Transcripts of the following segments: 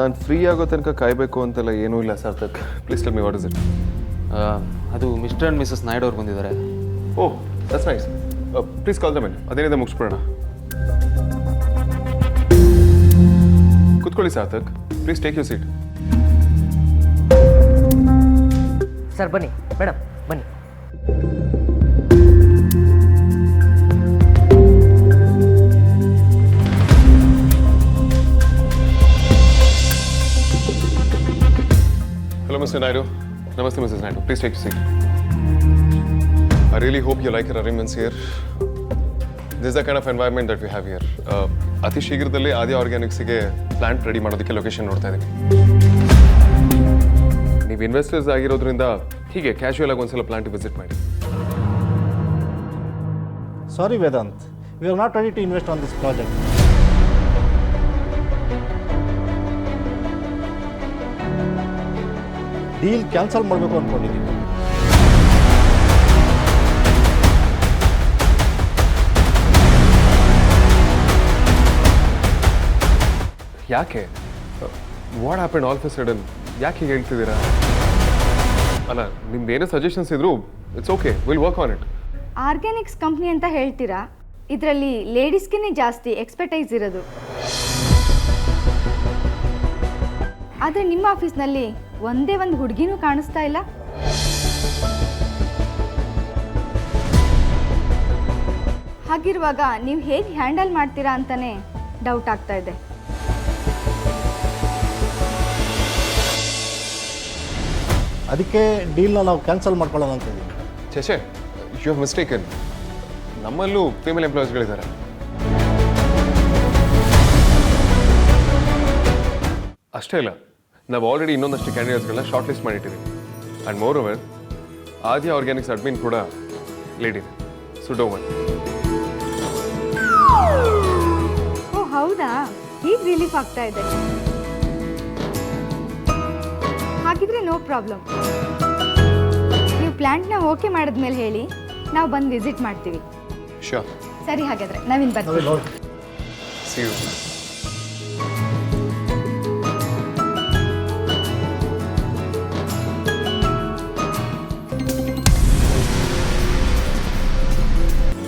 ನಾನು ಫ್ರೀ ಆಗೋ ತನಕ ಕಾಯಬೇಕು ಅಂತೆಲ್ಲ ಏನೂ ಇಲ್ಲ Sarthak. Please tell me what is it. ಅದು ಮಿಸ್ಟರ್ ಆ್ಯಂಡ್ ಮಿಸಸ್ ನಾಯ್ಡು ಅವ್ರು ಬಂದಿದ್ದಾರೆ. Oh that's nice. Please call them in. ಅದೇನಿದೆ ಮುಗಿಸ್ಬಿಡೋಣ. ಕೂತ್ಕೊಳ್ಳಿ Sarthak. Please take you seat. Sir ಬನ್ನಿ ಮೇಡಮ್ ಬನ್ನಿ. Hello, Mr. Naidu. Namaste, Mrs. Naidu. Please take your seat. I really hope you like your arrangements here. This is the kind of environment that we have here. ಅತಿ ಶೀಘ್ರದಲ್ಲಿ ಆದಿ ಆರ್ಗ್ಯಾನಿಕ್ಸ್ಗೆ plant ready ಮಾಡೋದಕ್ಕೆ location ನೋಡ್ತಾ ಇದ್ದೀವಿ. ನೀವು investors ಆಗಿರೋದ್ರಿಂದ ಹೀಗೆ casual ಆಗಿ ಒಂದ್ಸಲ ಪ್ಲಾಂಟ್ ವಿಸಿಟ್ ಮಾಡಿ. Sorry, Vedant. We are not ready to invest on this project. Deal cancel ಮಾಡಬೇಕು ಅಂದ್ಕೊಂಡಿದ್ದೀವಿ. ಯಾಕೆ? What happen all of A sudden? ಯಾಕೆ ಹೀಗೆ ಹೇಳ್ತಿದ್ದೀರಾ? ಅಲ್ಲ, ನಿಮ್ದು ಏನೇ ಸಜೆಷನ್ಸ್ ಇದ್ರು it's okay, will work on it. Organics company ಅಂತ ಹೇಳ್ತೀರಾ, ಇದರಲ್ಲಿ ಲೇಡೀಸ್ಗೆ ಜಾಸ್ತಿ ಎಕ್ಸ್ಪರ್ಟೈಸ್ ಇರೋದು. ಆದರೆ ನಿಮ್ಮ ಆಫೀಸ್ನಲ್ಲಿ ಒಂದೇ ಒಂದು ಹುಡುಗಿನೂ ಕಾಣಿಸ್ತಾ ಇಲ್ಲ. ಹಾಗಿರುವಾಗ ನೀವು ಹೇಗೆ ಹ್ಯಾಂಡಲ್ ಮಾಡ್ತೀರಾ ಅಂತಾನೆ ಡೌಟ್ ಆಗ್ತಾ ಇದೆ. ಅದಕ್ಕೆ ಡೀಲ್ನ ನಾವು ಕ್ಯಾನ್ಸಲ್ ಮಾಡ್ಕೊಳ್ಳೋಣ ಅಂತಿದ್ದೀವಿ. ಚೇಚೆ, ಯು ಹ್ಯಾವ್ ಮಿಸ್ಟೇಕನ್. ನಮ್ಮಲ್ಲೂ ಫೀಮೇಲ್ ಎಂಪ್ಲಾಯೀಸ್ಗಳಿದ್ದಾರೆ. ಅಷ್ಟೇ ಇಲ್ಲ, ನಾವು ಆಲ್ರೆಡಿ ಇನ್ನೊಂದಷ್ಟು ಕ್ಯಾಂಡಿಡೇಟ್ಸ್ಗಳನ್ನ ಶಾರ್ಟ್ ಲಿಸ್ಟ್ ಮಾಡಿಟ್ಟಿದ್ದೀವಿ. And moreover Aadi organics admin ಕೂಡ ಲೇಡಿದೆ. So don't worry. ಓ ಹೌದಾ? ಈಗ ರಿಲೀಫ್ ಆಗ್ತಾ ಇದೆ. ಹಾಗಿದ್ರೆ ನೋ ಪ್ರಾಬ್ಲಮ್. ನೀವು ಪ್ಲಾಂಟ್ನ ಓಕೆ ಮಾಡಿದ್ಮೇಲೆ ಹೇಳಿ, ನಾವು ಬಂದು ವಿಸಿಟ್ ಮಾಡ್ತೀವಿ. ಶ್ಯೂರ್. ಸರಿ, ಹಾಗಾದ್ರೆ ನಾವಿನ್ ಬರ್ತೀವಿ. See you.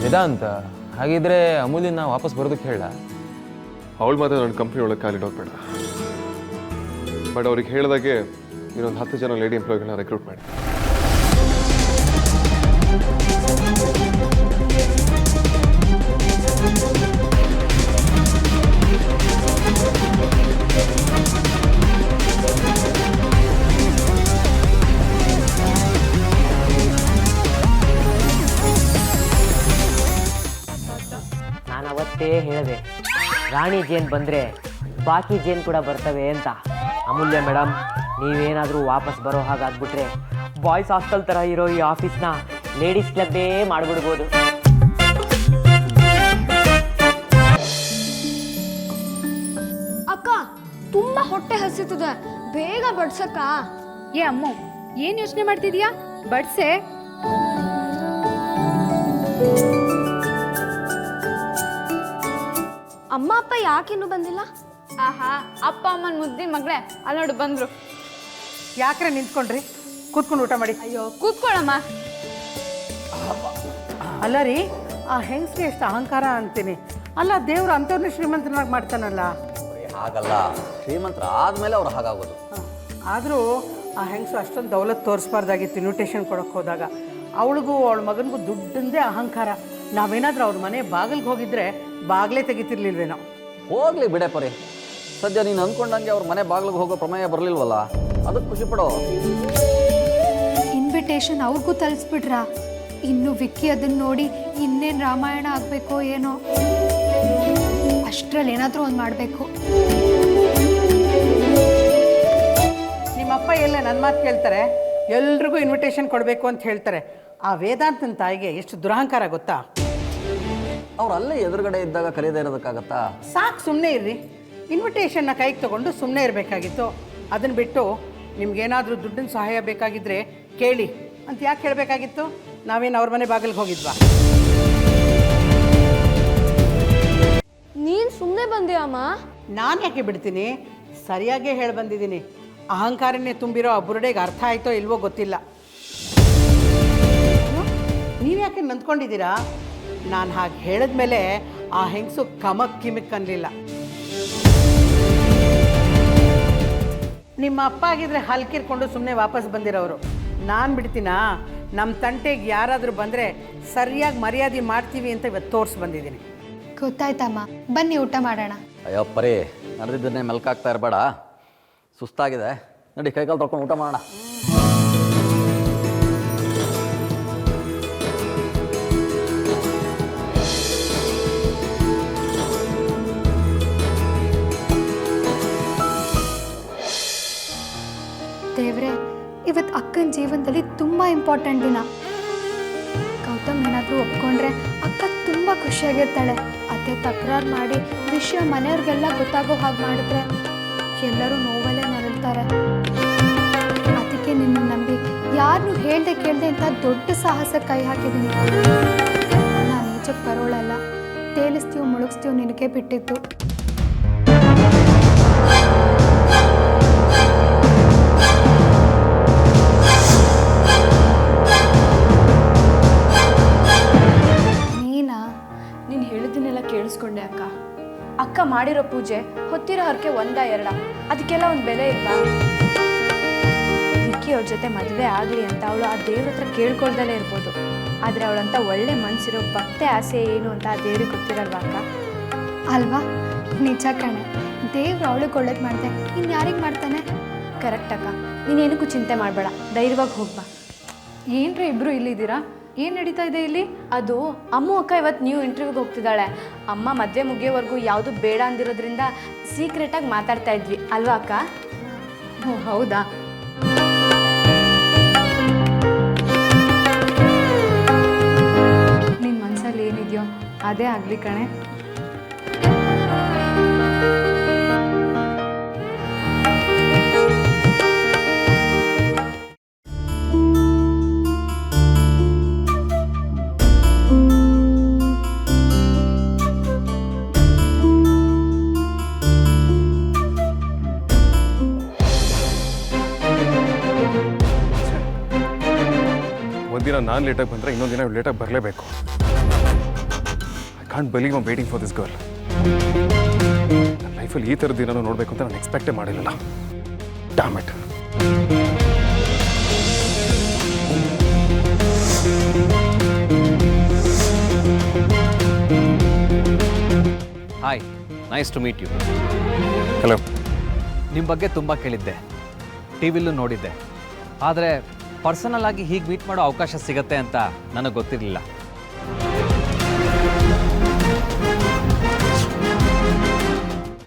ವೇದಾಂತ, ಹಾಗಿದ್ರೆ ಅಮೂಲ್ಯನ ವಾಪಸ್ ಬರೋದಕ್ಕೆ ಹೇಳ. ಅವಳು ಮಾತ್ರ ನನ್ನ ಕಂಪ್ನಿ ಒಳಗೆ ಕಾಲಿಡೋಗ್ಬೇಡ. ಬಟ್ ಅವ್ರಿಗೆ ಹೇಳಿದಾಗೆ ಇನ್ನೊಂದು 10 ಜನ ಲೇಡಿ ಎಂಪ್ಲಾಯಿಗಳನ್ನ ರೆಕ್ರೂಟ್ ಮಾಡಿ. ನಾನು ಅವತ್ತೇ ಹೇಳಿದೆ, ರಾಣಿ ಜೇನ್ ಬಂದರೆ ಬಾಕಿ ಜೇನ್ ಕೂಡ ಬರ್ತವೆ ಅಂತ. ಅಮೂಲ್ಯ ಮೇಡಮ್, ನೀವೇನಾದರೂ ವಾಪಸ್ ಬರೋ ಹಾಗಾಗ್ಬಿಟ್ರೆ ಬಾಯ್ಸ್ ಹಾಸ್ಟೆಲ್ ಥರ ಇರೋ ಈ ಆಫೀಸ್ನ ಲೇಡೀಸ್ ಕ್ಲಬ್ಬೇ ಮಾಡಿಬಿಡ್ಬೋದು. ಅಕ್ಕ, ತುಂಬಾ ಹೊಟ್ಟೆ ಹಸಿತದೆ, ಬೇಗ ಬಡ್ಸಕ್ಕ. ಏ ಅಮ್ಮು, ಏನ್ ಯೋಚನೆ ಮಾಡ್ತಿದ್ಯಾ? ಬಡ್ಸೆ. ಅಮ್ಮ ಅಪ್ಪ ಯಾಕಿನ್ನೂ ಬಂದಿಲ್ಲ? ಆಹಾ, ಅಪ್ಪ ಅಮ್ಮನ ಮುದ್ದಿನ ಮಗಳೇ ಅಲ್ಲಿ ನೋಡಿ ಬಂದ್ರು. ಯಾಕ್ರೆ ನಿಂತ್ಕೊಂಡ್ರಿ? ಕೂತ್ಕೊಂಡು ಊಟ ಮಾಡಿ. ಅಯ್ಯೋ ಕೂತ್ಕೊಳ್ಳಮ್ಮ. ಅಲ್ಲ ರೀ, ಆ ಹೆಂಗಸ್ಗೆ ಎಷ್ಟು ಅಹಂಕಾರ ಅಂತೀನಿ. ಅಲ್ಲ, ದೇವ್ರು ಅಂಥವ್ರನ್ನ ಶ್ರೀಮಂತನಾಗಿ ಮಾಡ್ತಾನಲ್ಲ. ಹಾಗಲ್ಲ, ಶ್ರೀಮಂತರ ಆದಮೇಲೆ ಅವ್ರು ಹಾಗಾಗೋದು. ಆದರೂ ಆ ಹೆಂಗಸು ಅಷ್ಟೊಂದು ದೌಲತ್ ತೋರಿಸ್ಬಾರ್ದಾಗಿತ್ತು ಇನ್ವಿಟೇಷನ್ ಕೊಡೋಕೆ ಹೋದಾಗ. ಅವಳಿಗೂ ಅವಳ ಮಗನಿಗೂ ದುಡ್ಡಂದೇ ಅಹಂಕಾರ. ನಾವೇನಾದರೂ ಅವ್ರ ಮನೆ ಬಾಗಿಲಿಗೆ ಹೋಗಿದ್ರೆ ಬಾಗಿಲೇ ತೆಗಿತಿರ್ಲಿಲ್ವೇನೋ. ಹೋಗ್ಲಿ ಬಿಡೆ ಪರಿ, ಸದ್ಯ ನೀನು ಅಂದ್ಕೊಂಡಂಗೆ ಅವ್ರ ಮನೆ ಬಾಗಿಲಿಗೆ ಹೋಗೋ ಪ್ರಮೇಯ ಬರಲಿಲ್ವಲ್ಲ, ಅದಕ್ಕೆ ಖುಷಿ ಪಡೋ. ಇನ್ವಿಟೇಷನ್ ಅವ್ರಿಗೂ ತಲುಪಿಸ್ಬಿಟ್ರಾ? ಇನ್ನು ವಿಕ್ಕಿ ಅದನ್ನ ನೋಡಿ ಇನ್ನೇನು ರಾಮಾಯಣ ಆಗಬೇಕೋ ಏನೋ. ಅಷ್ಟರಲ್ಲಿ ಏನಾದರೂ ಒಂದು ಮಾಡಬೇಕು. ನಿಮ್ಮಪ್ಪ ಎಲ್ಲ ನನ್ನ ಮಾತು ಕೇಳ್ತಾರೆ, ಎಲ್ರಿಗೂ ಇನ್ವಿಟೇಷನ್ ಕೊಡಬೇಕು ಅಂತ ಹೇಳ್ತಾರೆ. ಆ ವೇದಾಂತನ ತಾಯಿಗೆ ಎಷ್ಟು ದುರಹಂಕಾರ ಗೊತ್ತಾ? ಅವ್ರು ಅಲ್ಲೇ ಎದುರುಗಡೆ ಇದ್ದಾಗ ಕರೀದೇ ಇರೋದಕ್ಕಾಗತ್ತಾ? ಸಾಕು, ಸುಮ್ಮನೆ ಇರ್ರಿ. ಇನ್ವಿಟೇಷನ್ನ ಕೈಗೆ ತೊಗೊಂಡು ಸುಮ್ಮನೆ ಇರಬೇಕಾಗಿತ್ತು. ಅದನ್ನು ಬಿಟ್ಟು ನಿಮ್ಗೇನಾದರೂ ದುಡ್ಡಿನ ಸಹಾಯ ಬೇಕಾಗಿದ್ದರೆ ಕೇಳಿ ಅಂತ ಯಾಕೆ ಹೇಳಬೇಕಾಗಿತ್ತು? ನಾವೇನು ಅವ್ರ ಮನೆ ಬಾಗಿಲಿಗೆ ಹೋಗಿದ್ವಾ? ನೀನು ಸುಮ್ಮನೆ ಬಂದೆ ಅಮ್ಮ. ನಾನು ಯಾಕೆ ಬಿಡ್ತೀನಿ? ಸರಿಯಾಗೇ ಹೇಳಿ ಬಂದಿದ್ದೀನಿ. ಅಹಂಕಾರನೇ ತುಂಬಿರೋ ಆ ಬುರುಡೆಗೆ ಅರ್ಥ ಆಯ್ತೋ ಇಲ್ವೋ ಗೊತ್ತಿಲ್ಲ. ನೀವು ಯಾಕೆ ನಂದ್ಕೊಂಡಿದ್ದೀರಾ? ನಾನು ಹಾಗೆ ಹೇಳಿದ್ಮೇಲೆ ಆ ಹೆಂಗಸು ಕಿಮಿಕ್ ಅನ್ನಲಿಲ್ಲ. ನಿಮ್ಮ ಅಪ್ಪ ಆಗಿದ್ರೆ ಹಲ್ಕಿರ್ಕೊಂಡು ಸುಮ್ಮನೆ ವಾಪಸ್ ಬಂದಿರೋರು. ನಾನು ಬಿಡ್ತೀನಾ? ನಮ್ಮ ತಂಟೆಗೆ ಯಾರಾದರೂ ಬಂದರೆ ಸರಿಯಾಗಿ ಮರ್ಯಾದೆ ಮಾಡ್ತೀವಿ ಅಂತ ಇವತ್ತು ತೋರಿಸಿ ಬಂದಿದ್ದೀನಿ. ಗೊತ್ತಾಯ್ತಮ್ಮ, ಬನ್ನಿ ಊಟ ಮಾಡೋಣ. ಅಯ್ಯೋ ಪರಿ, ನಡೆದಿದ್ದನ್ನೇ ಮೆಲ್ಕಾಗ್ತಾ ಇರಬೇಡ, ಸುಸ್ತಾಗಿದೆ. ನಡಿ ಕೈಕಾಲು ತೊಳ್ಕೊಂಡು ಊಟ ಮಾಡೋಣ. ದೇವ್ರೆ, ಇವತ್ತು ಅಕ್ಕನ ಜೀವನದಲ್ಲಿ ತುಂಬ ಇಂಪಾರ್ಟೆಂಟ್ ದಿನ. ಗೌತಮ್ ಏನಾದರೂ ಒಪ್ಕೊಂಡ್ರೆ ಅಕ್ಕ ತುಂಬ ಖುಷಿಯಾಗಿರ್ತಾಳೆ. ಅದೇ ತಕರಾರು ಮಾಡಿ ವಿಷಯ ಮನೆಯವ್ರಿಗೆಲ್ಲ ಗೊತ್ತಾಗೋ ಹಾಗೆ ಮಾಡಿದ್ರೆ ಎಲ್ಲರೂ ನೋವಲ್ಲೇ ನರಳ್ತಾರೆ. ಅದಕ್ಕೆ ನಿನ್ನ ನಂಬಿ ಯಾರನ್ನೂ ಹೇಳ್ದೆ ಕೇಳದೆ ಅಂತ ದೊಡ್ಡ ಸಾಹಸ ಕೈ ಹಾಕಿದ್ದೀನಿ. ನಾನು ಈಚಕ್ಕೆ ಬರೋಳಲ್ಲ, ತೇಲಿಸ್ತೀವೋ ಮುಳುಗಿಸ್ತೀವೋ ನಿನಗೆ ಬಿಟ್ಟಿತ್ತು. ನೀನು ಹೇಳಿದ್ದನ್ನೆಲ್ಲ ಕೇಳಿಸ್ಕೊಂಡೆ ಅಕ್ಕ. ಅಕ್ಕ ಮಾಡಿರೋ ಪೂಜೆ ಹೊತ್ತಿರೋ ಹರಕೆ 1-2, ಅದಕ್ಕೆಲ್ಲ ಒಂದು ಬೆಲೆ ಇಲ್ವಾ? ವಿಕ್ಕಿ ಅವ್ರ ಜೊತೆ ಮದುವೆ ಆಗಲಿ ಅಂತ ಅವಳು ಆ ದೇವ್ರ ಹತ್ರ ಕೇಳ್ಕೊಳ್ದಲೇ ಇರ್ಬೋದು. ಆದರೆ ಅವಳಂತ ಒಳ್ಳೆ ಮನಸ್ಸಿರೋ ಭಕ್ತೆ ಆಸೆ ಏನು ಅಂತ ಆ ದೇವ್ರಿಗೆ ಗೊತ್ತಿರಲ್ವಾ ಅಕ್ಕ? ಅಲ್ವಾ? ನಿಜ ಕಣೆ, ದೇವ್ರು ಅವಳಿಗೆ ಒಳ್ಳೇದು ಮಾಡಿದೆ, ಇನ್ನು ಯಾರಿಗೆ ಮಾಡ್ತಾನೆ? ಕರೆಕ್ಟ್ ಅಕ್ಕ, ನೀನೇನಕ್ಕೂ ಚಿಂತೆ ಮಾಡಬೇಡ, ಧೈರ್ಯವಾಗಿ ಹೋಗ್ಬಾ. ಏನ್ರಿ ಇಬ್ರು ಇಲ್ಲಿದ್ದೀರಾ? ಏನು ನಡೀತಾ ಇದೆ ಇಲ್ಲಿ? ಅದು ಅಮ್ಮು ಅಕ್ಕ ಇವತ್ತು ನ್ಯೂ ಇಂಟರ್ವ್ಯೂಗೆ ಹೋಗ್ತಿದ್ದಾಳೆ. ಅಮ್ಮ ಮದುವೆ ಮುಗಿಯೋವರೆಗೂ ಯಾವುದು ಬೇಡ ಅಂದಿರೋದ್ರಿಂದ ಸೀಕ್ರೆಟಾಗಿ ಮಾತಾಡ್ತಾ ಇದ್ವಿ ಅಲ್ವಾ ಅಕ್ಕ? ಓ ಹೌದಾ? ನಿನ್ನ ಮನಸ್ಸಲ್ಲಿ ಏನಿದೆಯೋ ಅದೇ ಆಗಲಿ ಕಣೆ. ಒಂದಿನ ನಾನು ಲೇಟಾಗಿ ಬಂದರೆ ಇನ್ನೊಂದು ದಿನ ಲೇಟಾಗಿ ಬರಲೇಬೇಕು. I can't believe I am waiting for this girl. ನನ್ನ ಲೈಫಲ್ಲಿ ಈ ಥರದ ದಿನ ನೋಡಬೇಕು ಅಂತ ನಾನು ಎಕ್ಸ್ಪೆಕ್ಟೇ ಮಾಡಿರಲಿಲ್ಲ. Damn it. Hi, nice to meet you. Hello. ನಿಮ್ಮ ಬಗ್ಗೆ ತುಂಬ ಕೇಳಿದ್ದೆ, ಟಿ ವಿಲೂ ನೋಡಿದ್ದೆ. ಆದರೆ ಪರ್ಸನಲ್ ಆಗಿ ಹೀಗೆ ಮೀಟ್ ಮಾಡೋ ಅವಕಾಶ ಸಿಗತ್ತೆ ಅಂತ ನನಗೆ ಗೊತ್ತಿರಲಿಲ್ಲ.